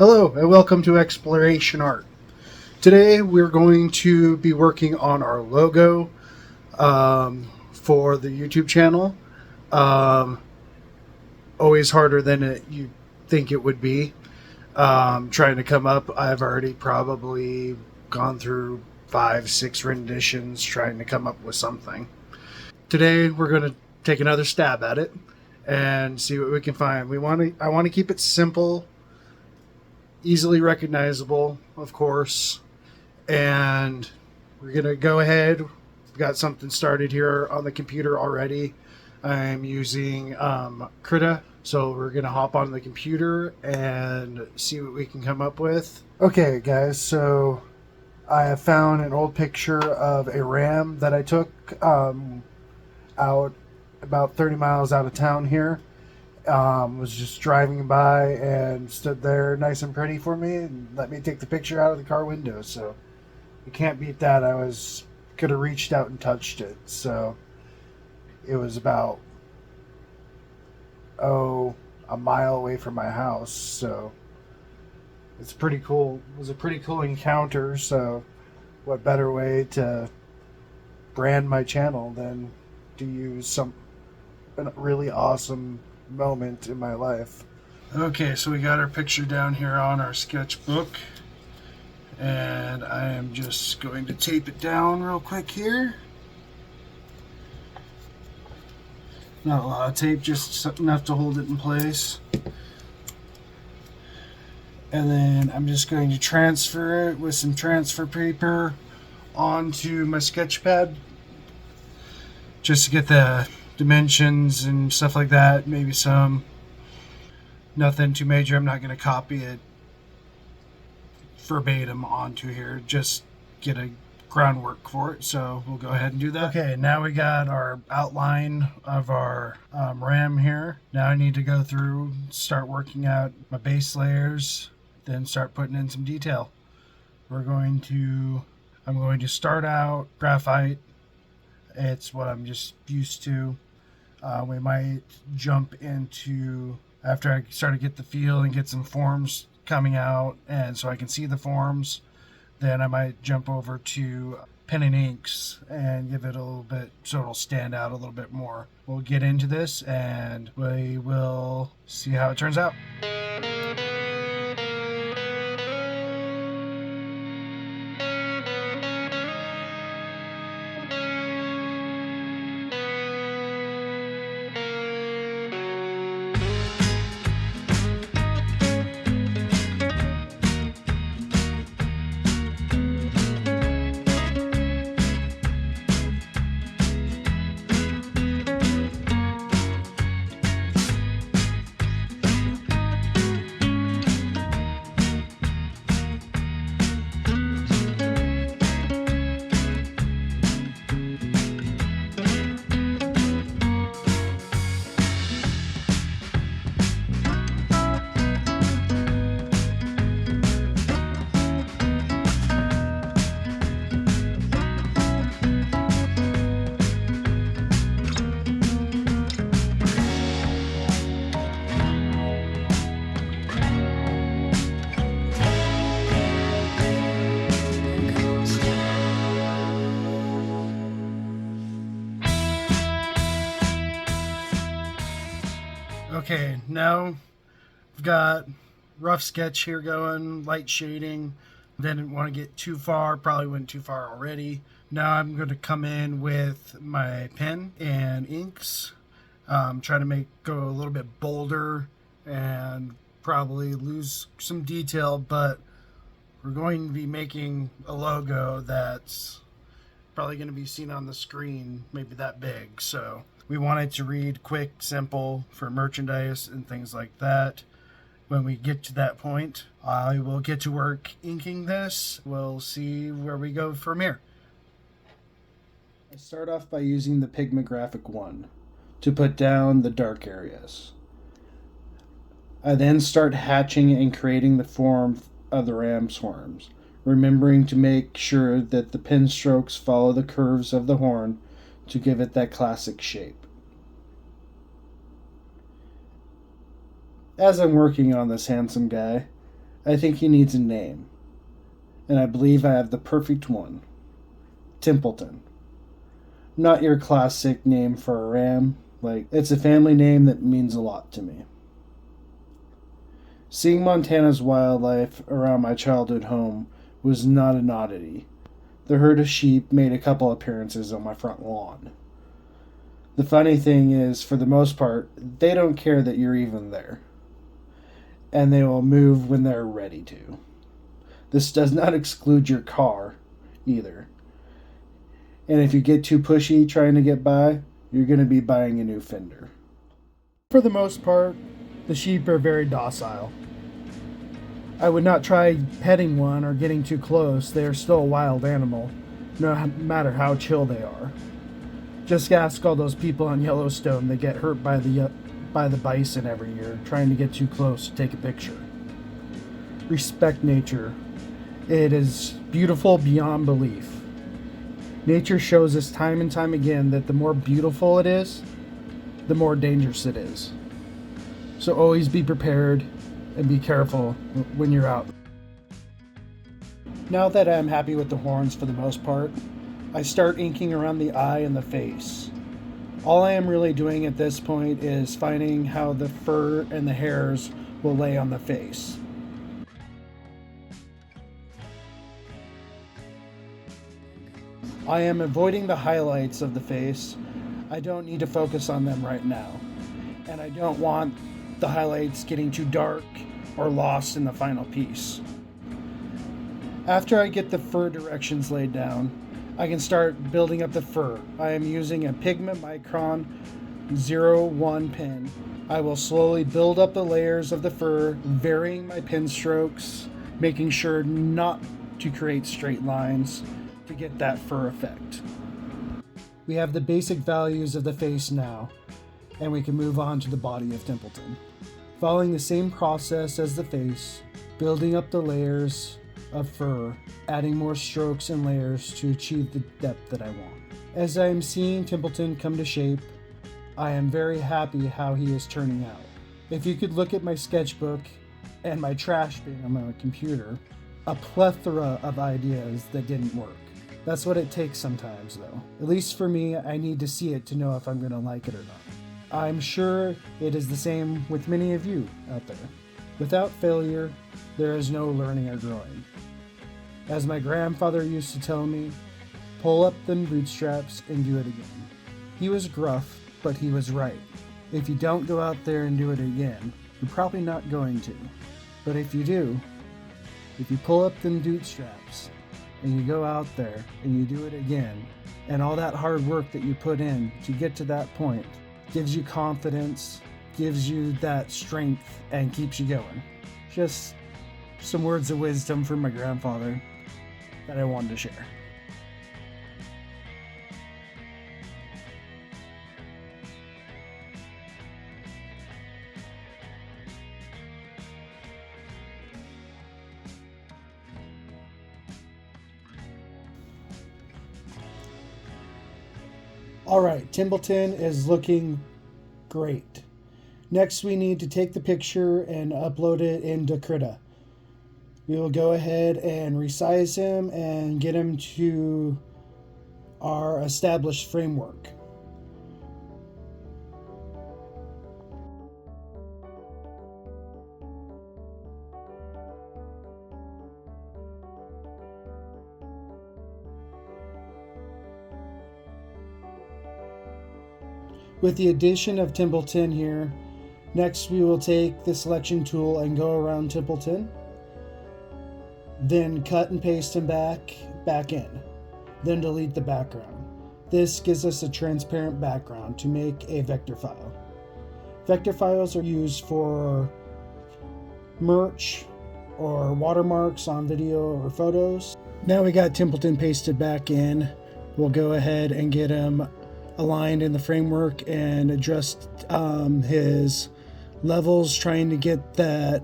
Hello and welcome to Exploration Art. Today we're going to be working on our logo for the YouTube channel. Um, Always harder than you think it would be. Trying to come up, I've already probably gone through 5, 6 renditions trying to come up with something. Today we're going to take another stab at it and see what we can find. I want to keep it simple, easily recognizable, of course. And we're going to go ahead. We've got something started here on the computer already. I'm using Krita. So we're going to hop on the computer and see what we can come up with. Okay, guys. So I have found an old picture of a ram that I took out about 30 miles out of town here. Was just driving by and stood there nice and pretty for me and let me take the picture out of the car window. So you can't beat that. Could have reached out and touched it. So it was about a mile away from my house. So it's pretty cool. It was a pretty cool encounter. So what better way to brand my channel than to use a really awesome moment in my life. Okay, so we got our picture down here on our sketchbook, and I am just going to tape it down real quick here. Not a lot of tape, just enough to hold it in place. And then I'm just going to transfer it with some transfer paper onto my sketch pad just to get the dimensions and stuff like that. Maybe nothing too major. I'm not going to copy it verbatim onto here, just get a groundwork for it. So we'll go ahead and do that. Okay, now we got our outline of our RAM here. Now I need to go through, start working out my base layers, then start putting in some detail. I'm going to start out graphite. It's what I'm just used to. We might jump into, after I start to get the feel and get some forms coming out, and so I can see the forms, then I might jump over to pen and inks and give it a little bit so it'll stand out a little bit more. We'll get into this and we will see how it turns out. Okay, now I've got rough sketch here going, light shading. Didn't want to get too far, probably went too far already. Now I'm going to come in with my pen and inks, try to go a little bit bolder and probably lose some detail, but we're going to be making a logo that's probably going to be seen on the screen, maybe that big. So we want it to read quick, simple for merchandise and things like that. When we get to that point, I will get to work inking this. We'll see where we go from here. I start off by using the Pigmographic 1 to put down the dark areas. I then start hatching and creating the form of the ram's horns, remembering to make sure that the pen strokes follow the curves of the horn to give it that classic shape. As I'm working on this handsome guy, I think he needs a name, and I believe I have the perfect one. Templeton. Not your classic name for a ram. It's a family name that means a lot to me. Seeing Montana's wildlife around my childhood home was not an oddity. The herd of sheep made a couple appearances on my front lawn. The funny thing is, for the most part, they don't care that you're even there. And they will move when they're ready to. This does not exclude your car, either. And if you get too pushy trying to get by, you're going to be buying a new fender. For the most part, the sheep are very docile. I would not try petting one or getting too close. They are still a wild animal, no matter how chill they are. Just ask all those people on Yellowstone that get hurt by the bison every year trying to get too close to take a picture. Respect nature. It is beautiful beyond belief. Nature shows us time and time again that the more beautiful it is, the more dangerous it is. So always be prepared and be careful when you're out. Now that I'm happy with the horns for the most part, I start inking around the eye and the face. All I am really doing at this point is finding how the fur and the hairs will lay on the face. I am avoiding the highlights of the face. I don't need to focus on them right now. And I don't want the highlights getting too dark or lost in the final piece. After I get the fur directions laid down, I can start building up the fur. I am using a Pigment Micron 01 pen. I will slowly build up the layers of the fur, varying my pen strokes, making sure not to create straight lines to get that fur effect. We have the basic values of the face now, and we can move on to the body of Templeton. Following the same process as the face, building up the layers of fur, adding more strokes and layers to achieve the depth that I want. As I am seeing Templeton come to shape, I am very happy how he is turning out. If you could look at my sketchbook and my trash bin on my computer, a plethora of ideas that didn't work. That's what it takes sometimes, though. At least for me, I need to see it to know if I'm going to like it or not. I'm sure it is the same with many of you out there. Without failure, there is no learning or growing. As my grandfather used to tell me, pull up them bootstraps and do it again. He was gruff, but he was right. If you don't go out there and do it again, you're probably not going to. But if you do, if you pull up them bootstraps and you go out there and you do it again, and all that hard work that you put in to get to that point gives you confidence, gives you that strength, and keeps you going. Just some words of wisdom from my grandfather that I wanted to share. All right, Templeton is looking great. Next, we need to take the picture and upload it into Krita. We will go ahead and resize him and get him to our established framework. With the addition of Templeton here, next we will take the selection tool and go around Templeton, then cut and paste him back in, then delete the background. This gives us a transparent background to make a vector file. Vector files are used for merch or watermarks on video or photos. Now we got Templeton pasted back in. We'll go ahead and get him aligned in the framework and adjust his levels, trying to get that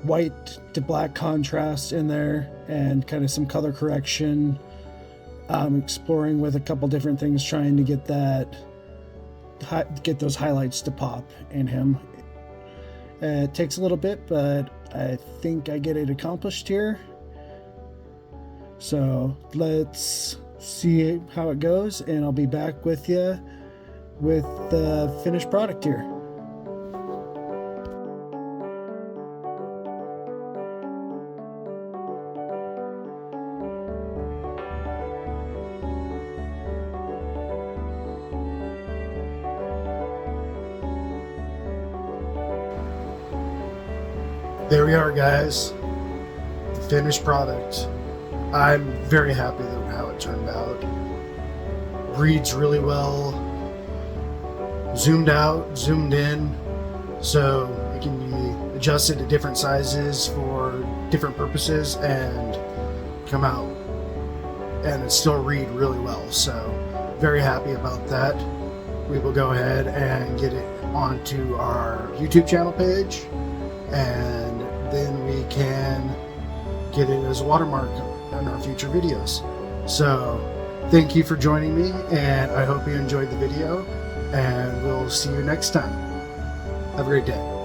white to black contrast in there and kind of some color correction, exploring with a couple different things, trying to get those highlights to pop in him. It takes a little bit, but I think I get it accomplished here. So let's see how it goes, and I'll be back with you with the finished product here. There we are, guys. The finished product. I'm very happy with how it turned out. Reads really well. Zoomed out, zoomed in, so it can be adjusted to different sizes for different purposes and come out and it still read really well. So very happy about that. We will go ahead and get it onto our YouTube channel page, and then we can get it as a watermark in our future videos. So thank you for joining me, and I hope you enjoyed the video, and we'll see you next time. Have a great day.